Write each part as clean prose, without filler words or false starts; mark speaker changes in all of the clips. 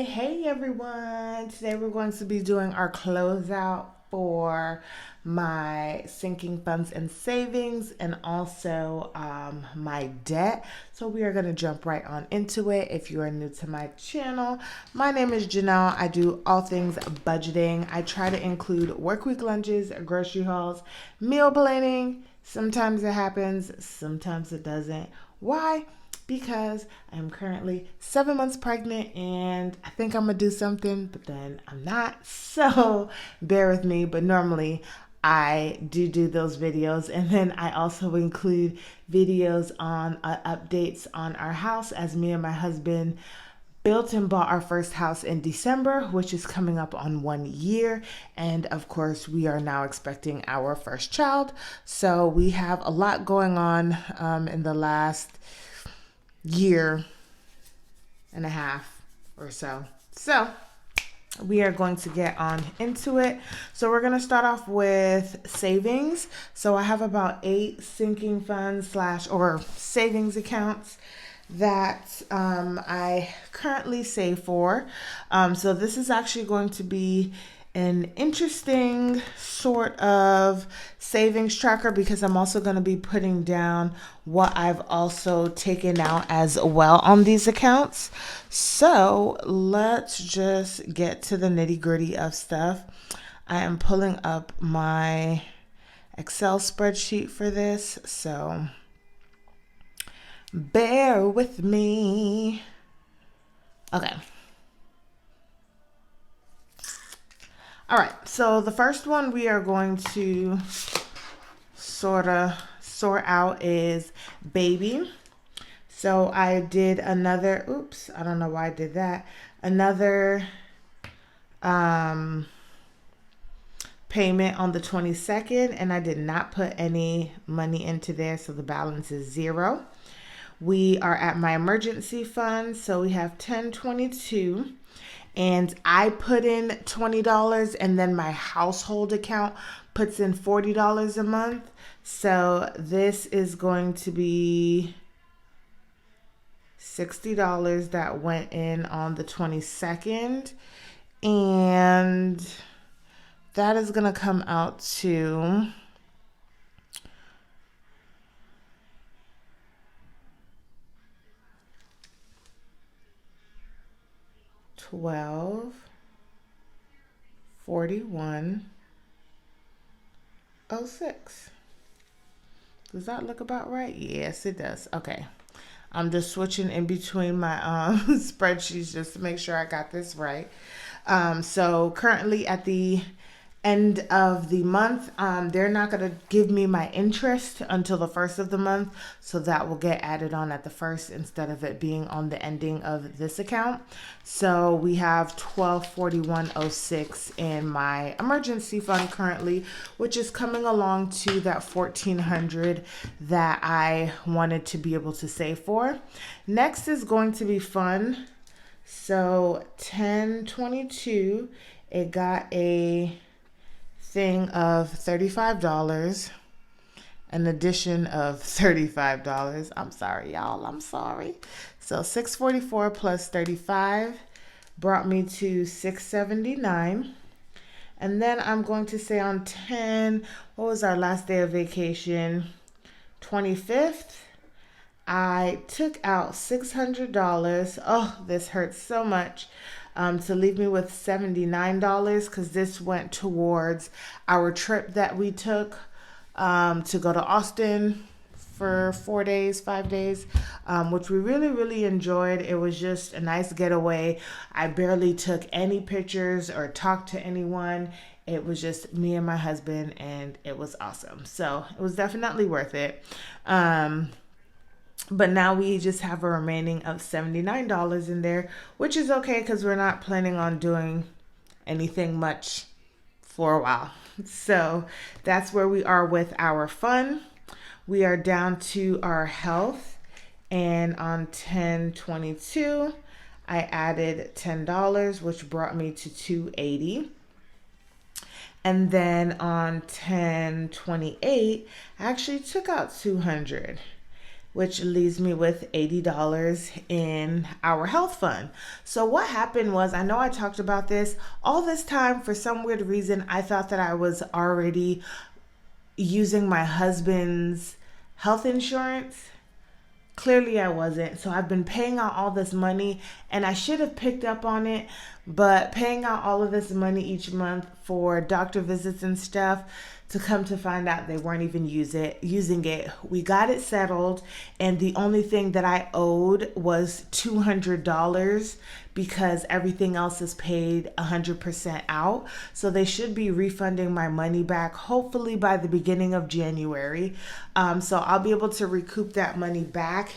Speaker 1: Hey everyone! Today we're going to be doing our closeout for my sinking funds and savings and also my debt. So we are going to jump right on into it. If you are new to my channel, my name is Janelle. I do all things budgeting. I try to include work week lunches, grocery hauls, meal planning. Sometimes it happens, sometimes it doesn't. Why? Because I'm currently 7 months pregnant and I think I'm gonna do something, but then I'm not. So bear with me. But normally I do those videos, and then I also include videos on updates on our house as me and my husband built and bought our first house in December, which is coming up on 1 year. And of course, we are now expecting our first child. So we have a lot going on in the last year and a half or so. So we are going to get on into it. So we're going to start off with savings. So I have about 8 sinking funds slash or savings accounts that I currently save for. So this is actually going to be an interesting sort of savings tracker because I'm also going to be putting down what I've also taken out as well on these accounts. So let's just get to the nitty gritty of stuff. I am pulling up my Excel spreadsheet for this, so bear with me. Okay. All right, so the first one we are going to sort out is baby. So I did another, oops, I don't know why I did that. Another payment on the 22nd, and I did not put any money into there, so the balance is 0. We are at my emergency fund, so we have 1022. And I put in $20, and then my household account puts in $40 a month. So this is going to be $60 that went in on the 22nd. And that is going to come out to $12.41.06. Does that look about right? Yes, it does. Okay. I'm just switching in between my spreadsheets just to make sure I got this right. So currently at the end of the month, they're not going to give me my interest until the first of the month, so that will get added on at the first instead of it being on the ending of this account. So we have 1241.06 in my emergency fund currently, which is coming along to that 1400 that I wanted to be able to save for. Next is going to be fun. So 1022, it got a thing of $35, an addition of $35. I'm sorry, y'all. I'm sorry. So 644 plus 35 brought me to 679. And then I'm going to say on 10, what was our last day of vacation? 25th. I took out $600. Oh, this hurts so much. To leave me with $79 because this went towards our trip that we took to go to Austin for 4 days, 5 days, which we really enjoyed. It was just a nice getaway. I barely took any pictures or talked to anyone. It was just me and my husband, and it was awesome. So it was definitely worth it. But now we just have a remaining of $79 in there, which is okay because we're not planning on doing anything much for a while. So that's where we are with our fun. We are down to our health, and on 1022, I added $10, which brought me to 280. And then on 1028, I actually took out 200. which leaves me with $80 in our health fund. So what happened was, I know I talked about this all this time. For some weird reason, I thought that I was already using my husband's health insurance. Clearly I wasn't. So I've been paying out all this money, and I should have picked up on it, but paying out all of this money each month for doctor visits and stuff, to come to find out they weren't even using it. We got it settled, and the only thing that I owed was $200 because everything else is paid 100% out. So they should be refunding my money back hopefully by the beginning of January. So I'll be able to recoup that money back.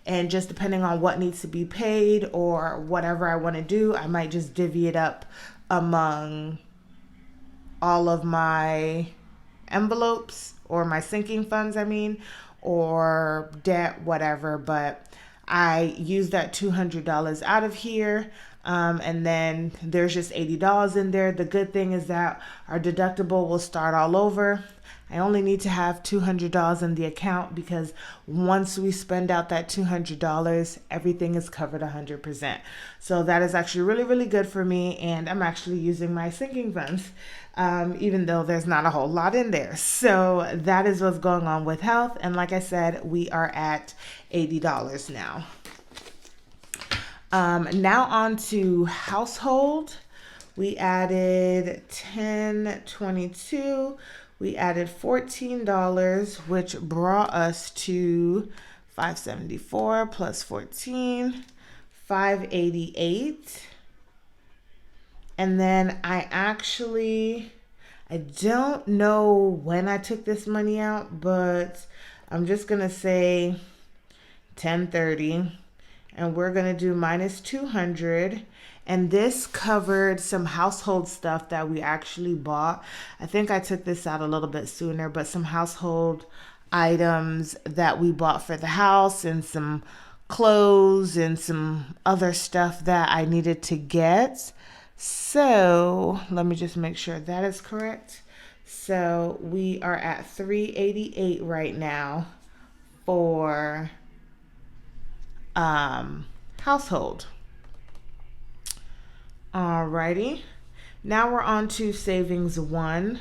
Speaker 1: And just depending on what needs to be paid or whatever I want to do, I might just divvy it up among all of my envelopes, or my sinking funds, or debt, whatever. But I used that $200 out of here. And then there's just $80 in there. The good thing is that our deductible will start all over. I only need to have $200 in the account because once we spend out that $200, everything is covered 100%. So that is actually really, really good for me. And I'm actually using my sinking funds, even though there's not a whole lot in there. So that is what's going on with health. And like I said, we are at $80 now. Now on to household. We added $10.22. We added $14, which brought us to $574 plus 14, $588. And then I don't know when I took this money out, but I'm just going to say 1030, and we're going to do minus 200. And this covered some household stuff that we actually bought. I think I took this out a little bit sooner, but some household items that we bought for the house, and some clothes and some other stuff that I needed to get. So let me just make sure that is correct. So we are at $388 right now for household. Alrighty, now we're on to savings 1.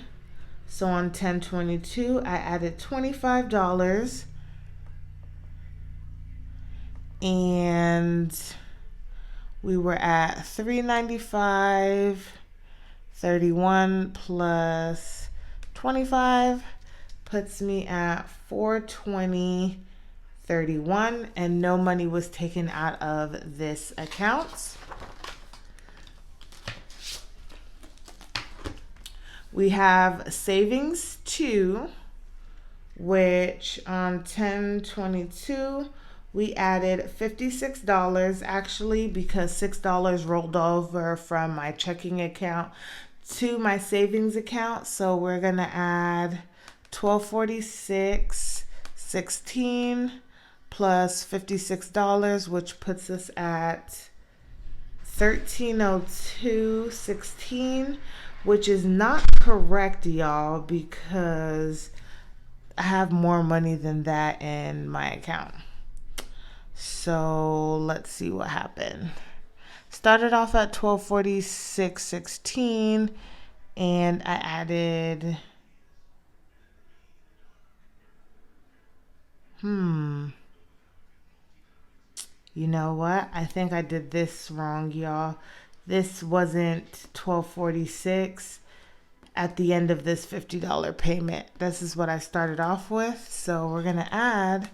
Speaker 1: So on 1022, I added $25, and we were at $395.31 plus 25 puts me at $420.31, and no money was taken out of this account. We have savings 2, which on 1022 we added $56 actually, because $6 rolled over from my checking account to my savings account. So we're gonna add $1246.16 plus $56, which puts us at $1302.16. Which is not correct, y'all, because I have more money than that in my account. So let's see what happened. Started off at $1246.16, and I added you know what? I think I did this wrong, y'all. This wasn't $1246 at the end of this $50 payment. This is what I started off with. So we're going to add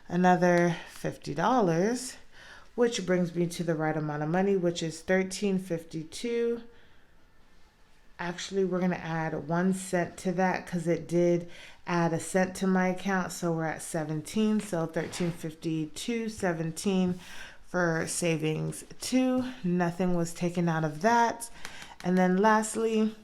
Speaker 1: another $50, which brings me to the right amount of money, which is $13.52. Actually, we're going to add 1 cent to that because it did add a cent to my account. So we're at 17. So $13.52.17 for savings 2. Nothing was taken out of that. And then lastly,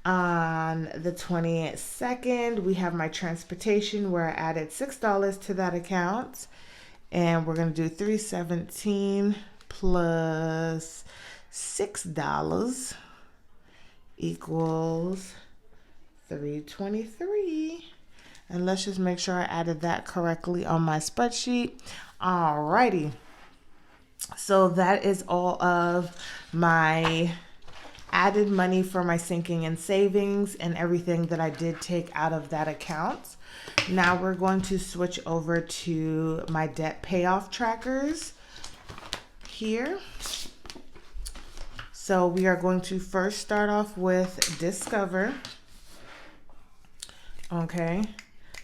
Speaker 1: on the 22nd, we have my transportation, where I added $6 to that account. And we're going to do $317 plus $6 equals $323. And let's just make sure I added that correctly on my spreadsheet. Alrighty. So that is all of my added money for my sinking and savings and everything that I did take out of that account. Now we're going to switch over to my debt payoff trackers here. So we are going to first start off with Discover. Okay,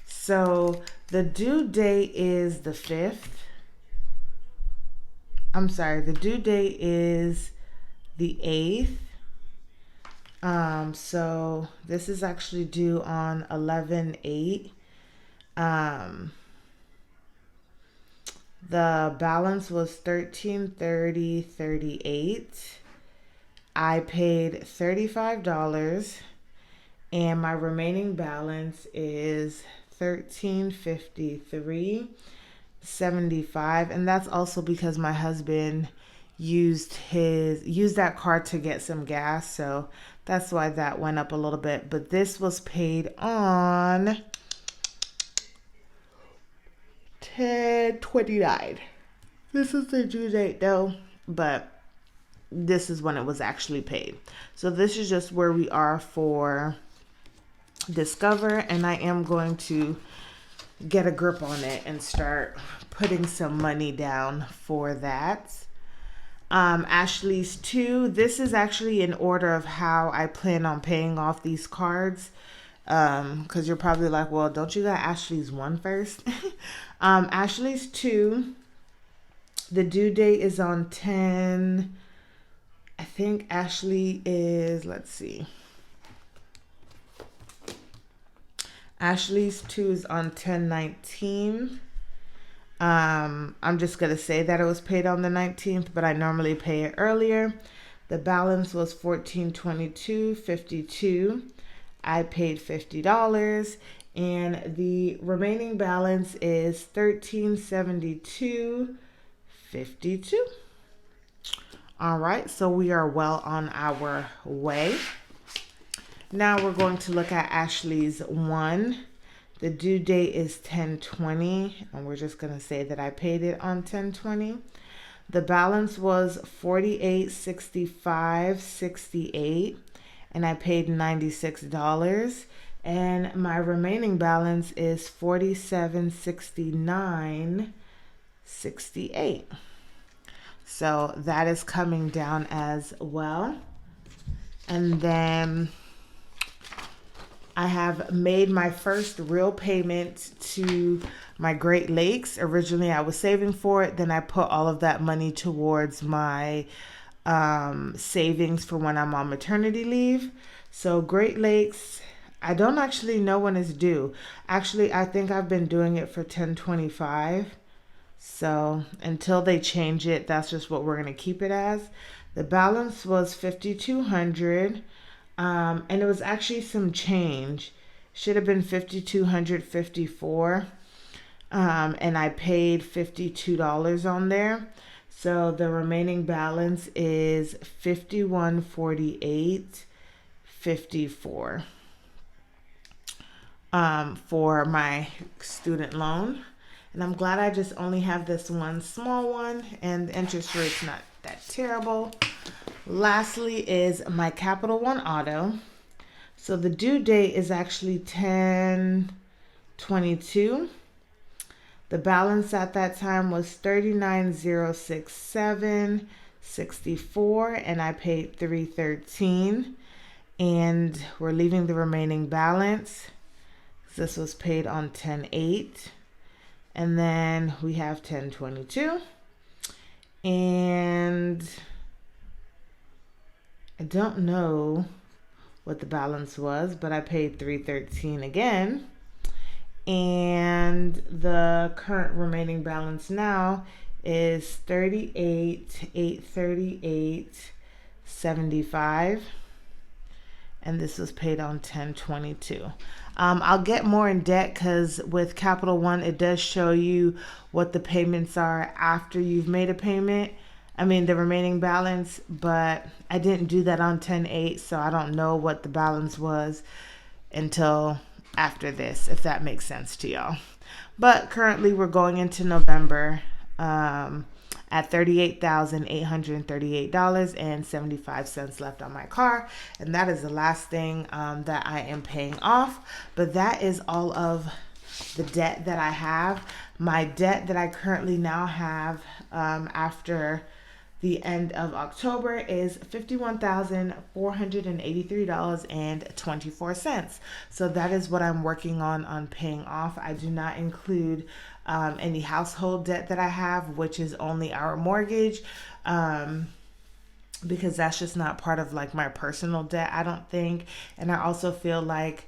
Speaker 1: so the due date is the 5th. I'm sorry, the due date is the 8th. So this is actually due on 11/8. The balance was $1330.38. I paid $35, and my remaining balance is $1353.75, and that's also because my husband used that card to get some gas, so that's why that went up a little bit. But this was paid on 10/29. This is the due date though, but this is when it was actually paid. So this is just where we are for Discover, and I am going to get a grip on it and start putting some money down for that. Ashley's 2, this is actually in order of how I plan on paying off these cards, because you're probably like, well, don't you got Ashley's 1 first? Ashley's 2, the due date is on 10. I think Ashley is, let's see. Ashley's 2 is on 10/19. I'm just going to say that it was paid on the 19th, but I normally pay it earlier. The balance was $1422.52. I paid $50, and the remaining balance is $1372.52. All right, so we are well on our way. Now we're going to look at Ashley's 1. The due date is 10/20, and we're just going to say that I paid it on 10/20. The balance was $4865.68, and I paid $96. And my remaining balance is $4769.68. So that is coming down as well. And then I have made my first real payment to my Great Lakes. Originally, I was saving for it. Then I put all of that money towards my savings for when I'm on maternity leave. So Great Lakes, I don't actually know when it's due. Actually, I think I've been doing it for 10/25. So until they change it, that's just what we're going to keep it as. The balance was $5,200. And it was actually some change. Should have been $5,254. And I paid $52 on there. So the remaining balance is $5148.54 for my student loan. And I'm glad I just only have this one small one, and the interest rate's not that terrible. Lastly is my Capital One Auto. So the due date is actually 10/22. The balance at that time was $39,067.64, and I paid $313. And we're leaving the remaining balance. This was paid on 10/8. And then we have 10/22. And I don't know what the balance was, but I paid $313 again. And the current remaining balance now is $38,838.75. And this was paid on 10/22. I'll get more in debt because with Capital One, it does show you what the payments are after you've made a payment. I mean, the remaining balance, but I didn't do that on 10/8, so I don't know what the balance was until after this, if that makes sense to y'all. But currently we're going into November at $38,838.75 left on my car. And that is the last thing that I am paying off. But that is all of the debt that I have. My debt that I currently now have after the end of October is $51,483.24. So that is what I'm working on paying off. I do not include any household debt that I have, which is only our mortgage, because that's just not part of like my personal debt, I don't think. And I also feel like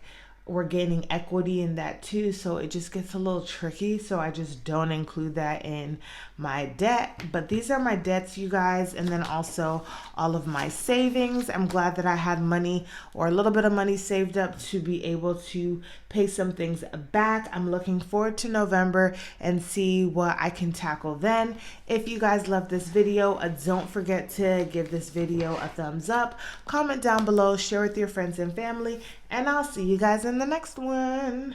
Speaker 1: we're gaining equity in that too, so it just gets a little tricky, so I just don't include that in my debt. But these are my debts, you guys, and then also all of my savings. I'm glad that I had money, or a little bit of money saved up, to be able to pay some things back. I'm looking forward to November and see what I can tackle then. If you guys love this video, don't forget to give this video a thumbs up, comment down below, share with your friends and family, and I'll see you guys in the next one.